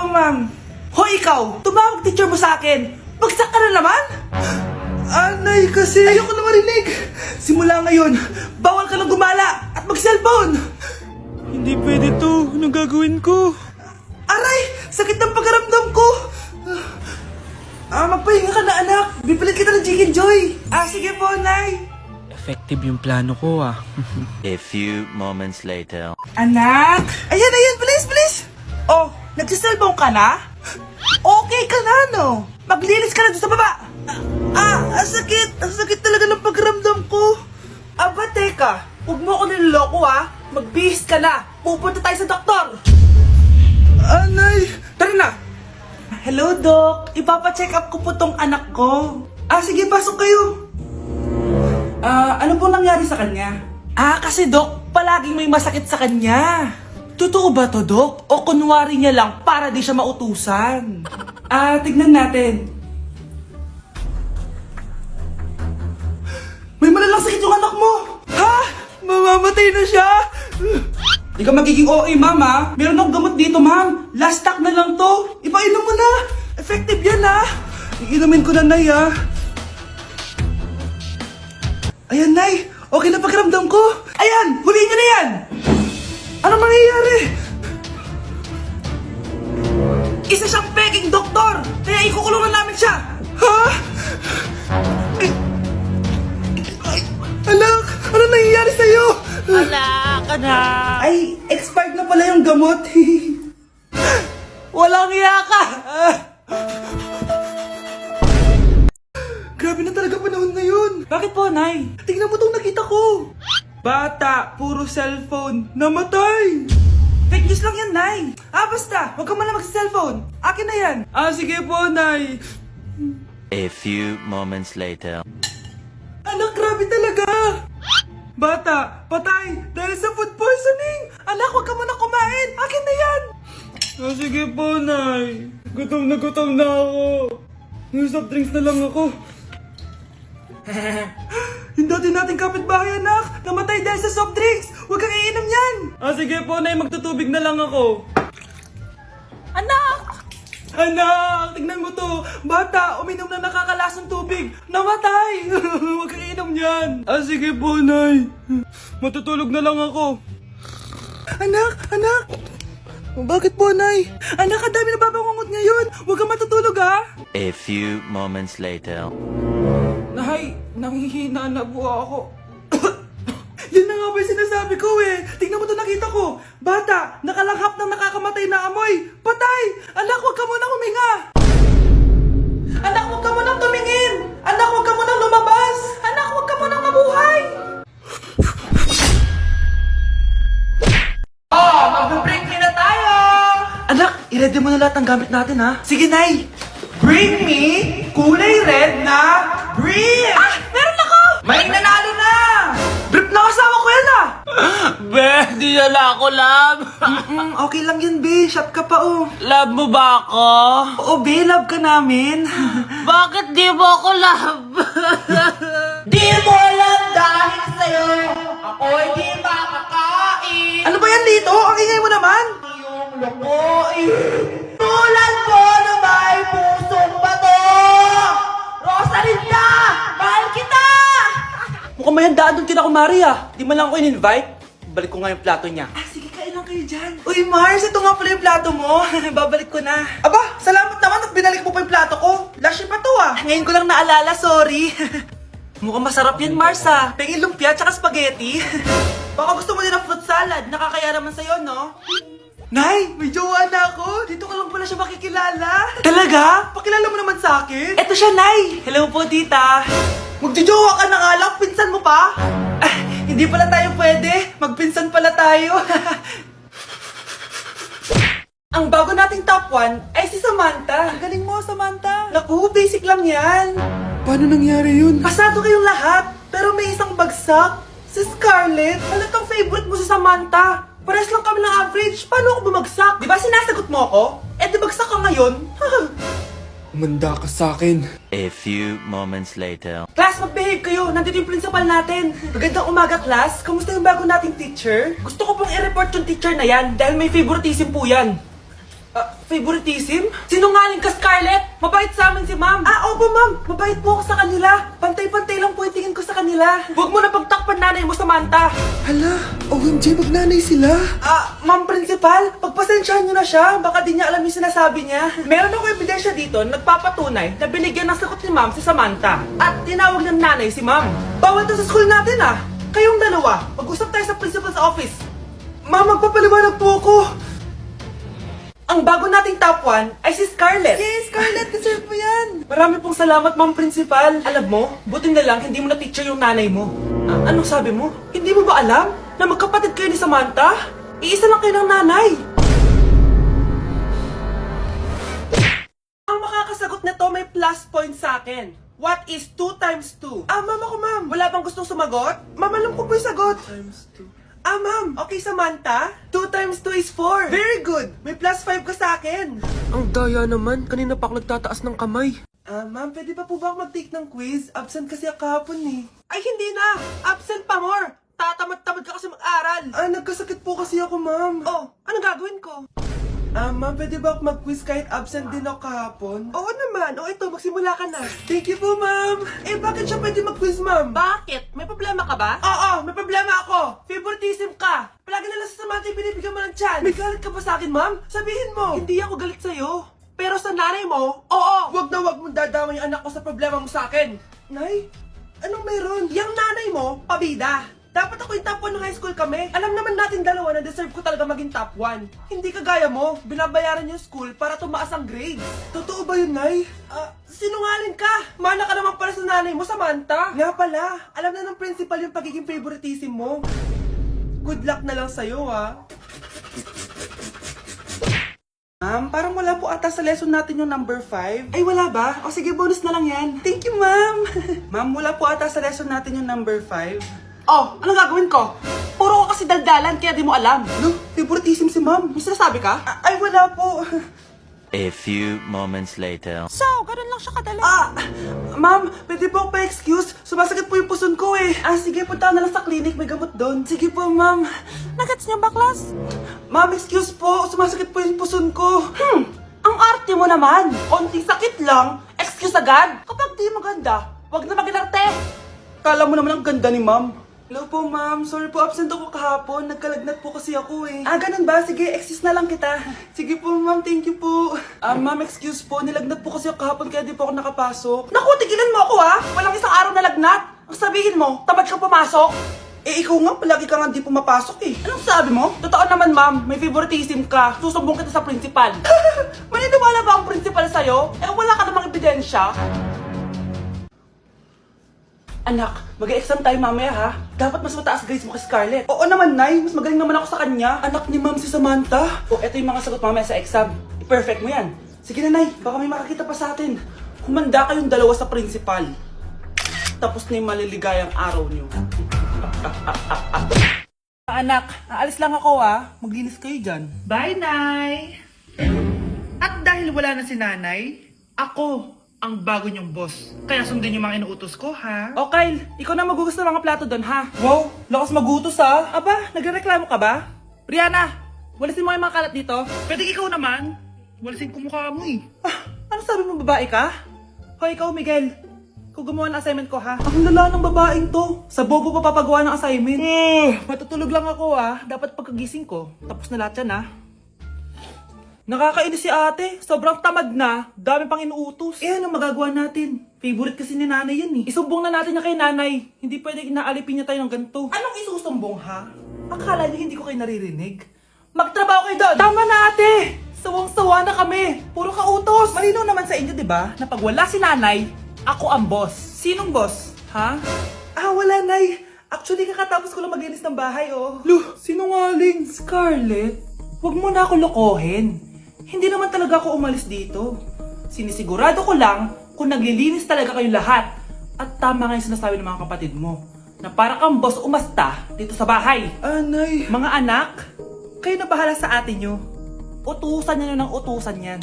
ma'am. Hoy, ikaw! Tumawag teacher mo sa akin! Bagsak ka na naman? Anay, kasi ayoko na marinig. Simula ngayon, bawal ka nang gumala at mag-cellphone. Hindi pwede to. Anong gagawin ko? Aray! Sakit ng pagkaramdam ko! Magpahinga ka na, anak. Bipilit kita ng Chicken Joy. Sige po, Nay. Effective yung plano ko, A few moments later. Anak! Ayan, bilis! Oh, nagsiselfone ka na? Okay ka na, no? Maglinis ka na doon sa baba. Ang sakit. Ang sakit talaga ng pagramdam ko. Aba, teka. Huwag mo ako niloloko, Magbihis ka na. Pupunta tayo sa doktor. Anay! Tara na. Hello, Doc. Ipapa-check up ko po tong anak ko. Sige, pasok kayo. Ano po nangyari sa kanya? Kasi Doc, palaging may masakit sa kanya. Totoo ba to, Doc? O kunwari niya lang para di siya mautusan? Tignan natin. May malalang sakit yung anak mo! Ha? Mamamatay na siya? Di ka magiging okay, ma'am, Meron akong gamot dito, ma'am. Last stock na lang to. Ipainom mo na. Effective yan, Iinumin ko na, Nay, Ayan, Nay. Okay na pakiramdam ko. Ayan, huliin niyo na yan. Ano mangyayari? Isa siyang peking doktor. Kaya ikukulungan namin siya. Ha? Anak, ano nangyayari sa'yo? Anak! Ay, expired na pala yung gamot. Walang iya ka. Grabe na talaga panahon ngayon. Bakit po, Nay? Tingnan mo tong nakita ko. Bata, puro cellphone, namatay. Fake news lang yan, Nay. Basta, huwag ka man lang mag-cellphone. Akin na yan. Sige po, Nay. A few moments later. Anak, grabe talaga. Bata, patay dahil sa food poisoning. Anak, huwag ka muna kumain. Akin na yan. Sige po, Nay. Gutom na ako. Soft drinks na lang ako. Yung dati nating kapitbahay, anak. Namatay dahil sa soft drinks. Huwag kang iinom yan. Sige po, Nay. Magtutubig na lang ako. Anak! Anak, tignan mo to. Bata, uminom na nakakalasang tubig. Namatay. Huwag kang iinom yan. Sige po, Nay. Matutulog na lang ako. Anak. Bakit po, Nay? Anak, ang dami na babangungot ngayon. Huwag kang matutulog, A few moments later. Nay, nanghihina na po ako. Yan na nga ba yung sinasabi ko Tingnan mo to nakita ko. Bata, nakalanghap ng nakakamatay na amoy. Patay! Anak, huwag ka munang huminga. Anak, huwag ka munang tumingin. Anak, huwag ka munang lumabas. Anak, huwag ka munang mabuhay. Mag-break na tayo. Anak, i-ready mo na lahat ng gamit natin, Sige, Nay. Bring me kulay red na brief! Meron ako! May nanalo na! Brief na kasama ko yan, Be, di na ako, love. Okay lang yun, be. Shot ka pa, Love mo ba ako? Oo, be. Love ka namin. Bakit di mo ako love? Di mo alam dahil sa'yo ako'y di makakain. Ano ba yan dito? Ang ingay mo naman. Yung lokoin. Tulad mo na may pusong bato. Rosalinda! Mahal kita! Mukhang may handaan doon kina kumari, Di man lang ako in-invite. Balik ko nga yung plato niya. Sige, kain lang kayo dyan. Uy, Mars, ito nga pala yung plato mo. Babalik ko na. Aba, salamat naman at binalik mo pa yung plato ko. Last pa to, Ngayon ko lang naalala, sorry. Mukhang masarap yan, Mars, Pengin lumpia tsaka spaghetti. Baka gusto mo din ng fruit salad. Nakakaya naman sa'yo, no? Nay, may jowa na ako. Dito ka lang pala siya makikilala. Talaga? Pakilala mo naman sa akin. Eto siya, Nay. Hello po, tita. Magjojowa ka na nga lang. Pinsan mo pa? Hindi pala tayo pwede. Magpinsan pala tayo. Ang bago nating top 1 ay si Samantha. Ang galing mo, Samantha. Naku, basic lang yan. Paano nangyari yun? Pasado kayong lahat, pero may isang bagsak. Si Scarlett. Halatang favorite mo si Samantha. Pares lang kami ng average. Paano ako bumagsak? Di ba sinasagot mo ako? Di bagsak ka ngayon. Umanda ka sa akin. A few moments later. Class, mag-behave kayo. Nandito yung principal natin. Magandang umaga, class. Kamusta yung bago nating teacher? Gusto ko pong i-report yung teacher na yan dahil may favoritism po yan. Favoritism? Sinungaling ka, Scarlett! Mabait sa amin si ma'am! Opo ma'am! Mabait po ako sa kanila! Pantay-pantay lang po yung tingin ko sa kanila! Huwag mo na pagtakpan nanay mo, Samantha! Hala, OMG, magnanay sila. Ma'am Principal, pagpasensyahan niyo na siya. Baka di niya alam yung sinasabi niya. Meron ako ebidensya dito na nagpapatunay na binigyan ng sagot ni ma'am si Samantha. At tinawag ng nanay si ma'am. Bawal to sa school natin Kayong dalawa, mag-usap tayo sa principal's office. Ma'am, magpapaliwanag po ako. Ang bago nating top 1 ay si Scarlett. Yes, Scarlett, deserve mo yan. Marami pong salamat, Ma'am Principal. Alam mo, buti na lang hindi mo na-teacher yung nanay mo. Anong sabi mo? Hindi mo ba alam na magkapatid kayo ni Samantha? Iisa lang kayo ng nanay. Ang makakasagot nito may plus point sa akin. What is 2 times 2? Ma'am ako, ma'am. Wala bang gustong sumagot? Ma'am, alam ko po yung sagot. 2 times 2. Ma'am. Okay, Samantha. 2 times 2 is 4. Very good. May plus 5 ka sa akin. Ang daya naman, kanina pa ako nagtataas ng kamay. Ma'am, pwede pa po ba ako mag-take ng quiz? Absent kasi ako kahapon Ay, hindi na. Absent pa more. Tatamad-tamad ka kasi mag-aral. Nagkasakit po kasi ako, ma'am. Oh, anong gagawin ko? Ma'am, pwede ba ako mag-quiz kahit absent din ako kahapon? Oo naman. Ito, magsimula ka na. Thank you po, ma'am. Bakit siya pwede mag-quiz, ma'am? Bakit? May problema ka ba? Oo, may problema ako. Favoritism ka. Palagi na lang sa Samantha yung binibigyan mo ng chance. May galit ka ba sa akin, ma'am? Sabihin mo. Hindi ako galit sa'yo. Pero sa nanay mo, oo. Wag na wag mong dadama yung anak ko sa problema mo sa akin. Nay, anong meron? Yang nanay mo, pabida. Dapat ako yung top 1 ng high school kami. Alam naman natin dalawa na deserve ko talaga maging top 1. Hindi kagaya mo, binabayaran yung school para tumaas ang grades. Totoo ba yun, Nay? Sinungaling ka! Mana ka naman para sa nanay mo, Samantha. Nga pala, alam na ng principal yung pagiging favoritism mo. Good luck na lang sa'yo, Ma'am, parang wala po ata sa lesson natin yung number 5. Ay, wala ba? O sige, bonus na lang yan. Thank you, ma'am. Ma'am, wala po ata sa lesson natin yung number 5. Oh, anong gagawin ko? Puro ka kasi daldalan, kaya di mo alam. No, favoritism si ma'am. May sinasabi ka? Ay, wala po. A few moments later. So, ganun lang siya kadali. Ma'am, pwede po pa-excuse? Sumasakit po yung puson ko sige, punta na lang sa clinic, may gamot doon. Sige po, ma'am. Nagets niyo ba, class? Ma'am, excuse po, sumasakit po yung puson ko. Ang arte mo naman. Konting sakit lang, excuse agad. Kapag di maganda, wag na mag-inarte. Kala mo naman ang ganda ni ma'am. Hello po, ma'am. Sorry po, absent ako kahapon. Nagkalagnat po kasi ako ganun ba? Sige, excuse na lang kita. Sige po, ma'am. Thank you po. Ma'am, excuse po. Nilagnat po kasi ako kahapon kaya di po ako nakapasok. Naku, tigilan mo ako Walang isang araw na lagnat. Ang sabihin mo, tamad kang pumasok. Ikaw nga, palagi ka nga di pumapasok Anong sabi mo? Totoo naman, ma'am. May favoritism ka. Susumbong kita sa principal. Maniniwala ba ang principal sa'yo? Wala ka namang ebidensya. Anak, mag-exam tayo mamaya Dapat mas mataas grades mo kay Scarlett. Oo naman, Nay. Mas magaling naman ako sa kanya. Anak ni ma'am si Samantha. Eto yung mga sagot mamaya sa exam. I-perfect mo yan. Sige na, Nay. Baka may makakita pa sa atin. Humanda kayong dalawa sa principal. Tapos na yung maliligayang araw niyo. Anak, aalis lang ako Maglinis kayo dyan. Bye, Nay! At dahil wala na si Nanay, ako ang bago niyong boss. Kaya sundin yung mga inuutos ko, ha? O Kyle, ikaw na magugas ng mga plato doon Wow, lakas magutos Aba, nagrereklamo ka ba? Brianna, walisin mo yung mga kalat dito. Pwede ikaw naman. Walisin ko mukha mo Ano sabi mo, babae ka? Hoy, ikaw, Miguel. Ikaw gumawa ng assignment ko, Ang lala ng babaeng to. Sa bobo pa papagawa ng assignment. Matutulog lang ako, Dapat pagkagising ko, tapos na lahat yan, Nakakainis si ate. Sobrang tamad na. Dami pang inuutos. Ano magagawa natin? Favorite kasi ni nanay yan Isumbong na natin niya kay nanay. Hindi pwede inaalipin niya tayo ng ganito. Anong isusumbong, Akala niyo hindi ko kayo naririnig? Magtrabaho kayo doon! Tama na, ate! Sawang-sawa na kami. Puro kautos. Malinaw naman sa inyo, di ba? Na pag wala si nanay, ako ang boss. Sinong boss? Wala, Nay. Actually, kakatapos ko lang maglinis ng bahay, Luh, sinungaling. Scarlett, wag mo na ako lokohin. Hindi naman talaga ako umalis dito. Sinisigurado ko lang kung naglilinis talaga kayong lahat. At tama nga yung sinasabi ng mga kapatid mo. Na para kang boss umasta dito sa bahay. Nay. Mga anak, kayo na bahala sa ate nyo. Utusan nyo ng utusan yan.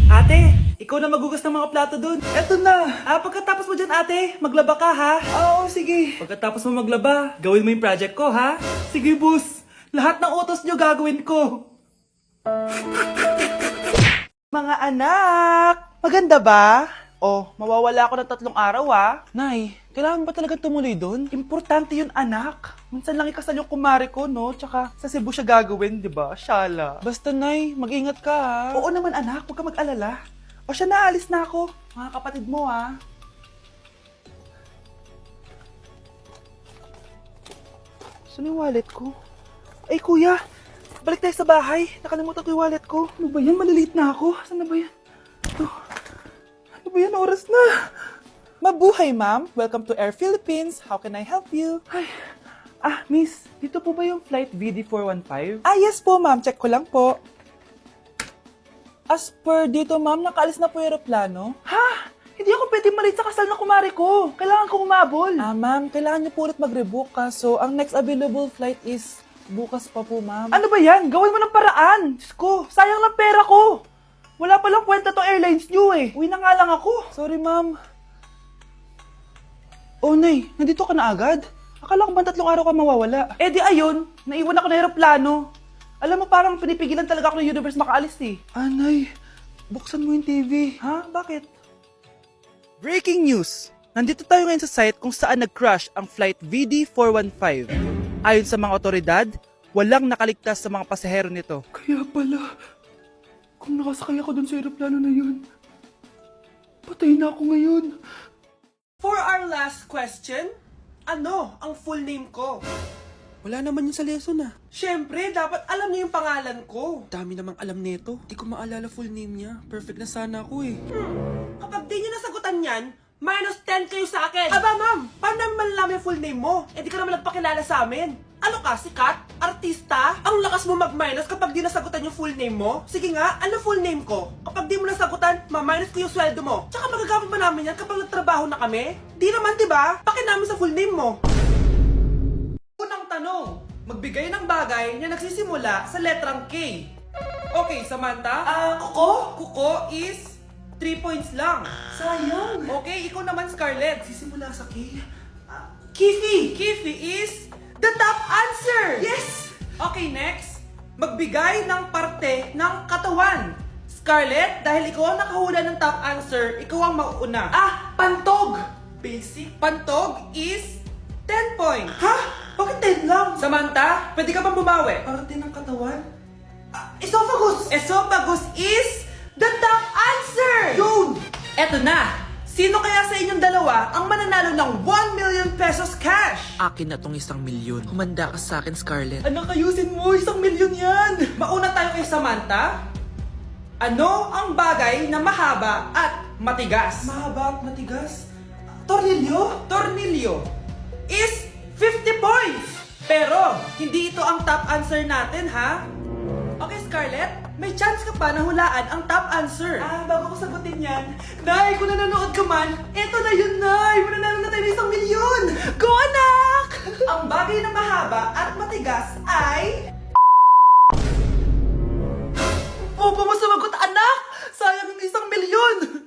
Ate, ikaw na magugas ng mga plato dun. Eto na. Pagkatapos mo dyan, ate, maglaba ka, Oo, sige. Pagkatapos mo maglaba, gawin mo yung project ko, Sige, boss. Lahat ng utos nyo gagawin ko. Mga anak! Maganda ba? Oh, mawawala ako ng 3 araw Nay, kailangan ba talaga tumuloy doon? Importante yun, anak. Minsan lang ikasal yung kumare ko, no? Tsaka sa Cebu siya gagawin, di ba? Shala. Basta, Nay, mag-ingat ka, ha? Oo naman, anak. Huwag ka mag-alala. O siya na, alis na ako. Mga kapatid mo, ha? Saan yung wallet ko? Ay, kuya! Balik tayo sa bahay. Nakalimutan ko yung wallet ko. Ano ba yan? Maliliit na ako. Saan na ba yan? Ito. Ano ba yan? Oras na. Mabuhay, ma'am. Welcome to Air Philippines. How can I help you? Ay. Miss. Dito po ba yung flight VD415? Yes po, ma'am. Check ko lang po. As per dito, ma'am, nakaalis na po yung aeroplano. Ha? Hindi ako pwede malit sa kasal na kumari ko. Kailangan ko umabol. Ma'am, kailangan niyo po ulit mag-rebook ka. So, ang next available flight is bukas pa po, ma'am. Ano ba yan? Gawin mo ng paraan. Diyos ko, sayang lang pera ko. Wala palang kwenta tong airlines niyo eh. Uwi na nga lang ako. Sorry, ma'am. Oh, Nay, nandito ka na agad? Akala ko ba 3 araw ka mawawala? Eh di ayun, naiwan ako ng aeroplano. Alam mo, parang pinipigilan talaga ako ng universe makaalis eh. Nay, buksan mo yung TV. Ha? Bakit? Breaking news! Nandito tayo ngayon sa site kung saan nag-crash ang flight VD415. Ayon sa mga otoridad, walang nakaligtas sa mga pasahero nito. Kaya pala, kung nakasakay ako dun sa aeroplano na yun, patay na ako ngayon. For our last question, ano ang full name ko? Wala naman yun sa lesson Siyempre, dapat alam niyo yung pangalan ko. Dami namang alam nito. Di ko maalala full name niya. Perfect na sana ako eh. Kapag di niyo nasagutan yan, minus 10 kayo sa akin. Aba, ma'am, paano namin malalaman yung full name mo? Eh di ka naman nagpakilala sa amin. Ano ka, sikat? Artista? Ang lakas mo mag-minus kapag di nasagutan yung full name mo? Sige nga, ano full name ko? Kapag di mo nasagutan, ma-minus ko yung sweldo mo. Tsaka magagamit ba namin yan kapag nagtrabaho na kami? Di naman, diba? Pakinamin sa full name mo. Unang tanong, magbigay ng bagay na nagsisimula sa letrang K. Okay, Samantha? Kuko? Kuko is 3 points lang. Sayang. Okay, ikaw naman, Scarlett. Sisimula sa K? Kifi. Kifi is the top answer. Yes! Okay, next. Magbigay ng parte ng katawan. Scarlett, dahil ikaw ang nakahula ng top answer, ikaw ang mauuna. Pantog. Basic. Pantog is 10 points. Ha? Bakit 10 lang? Samantha, pwede ka bang bumawi? Parte ng katawan? Esophagus! Esophagus is the top answer! Yun! Eto na! Sino kaya sa inyong dalawa ang mananalo ng 1 million pesos cash? Akin na tong 1 milyon. Humanda ka sa akin, Scarlett. Anak, ayusin mo! 1 milyon yan! Mauna tayo kay Samantha. Ano ang bagay na mahaba at matigas? Mahaba at matigas? Tornilyo? Tornilyo is 50 points! Pero, hindi ito ang top answer natin, ha? Okay, Scarlett, may chance ka pa na hulaan ang top answer. Bago ko sagutin yan, Nay, kung nanonood ka man, eto na yun, Nay! Mananalo na tayo ng 1 milyon! Go, anak! Ang bagay na mahaba at matigas ay... Opo mo sumagot, anak! Sayang yung 1 milyon!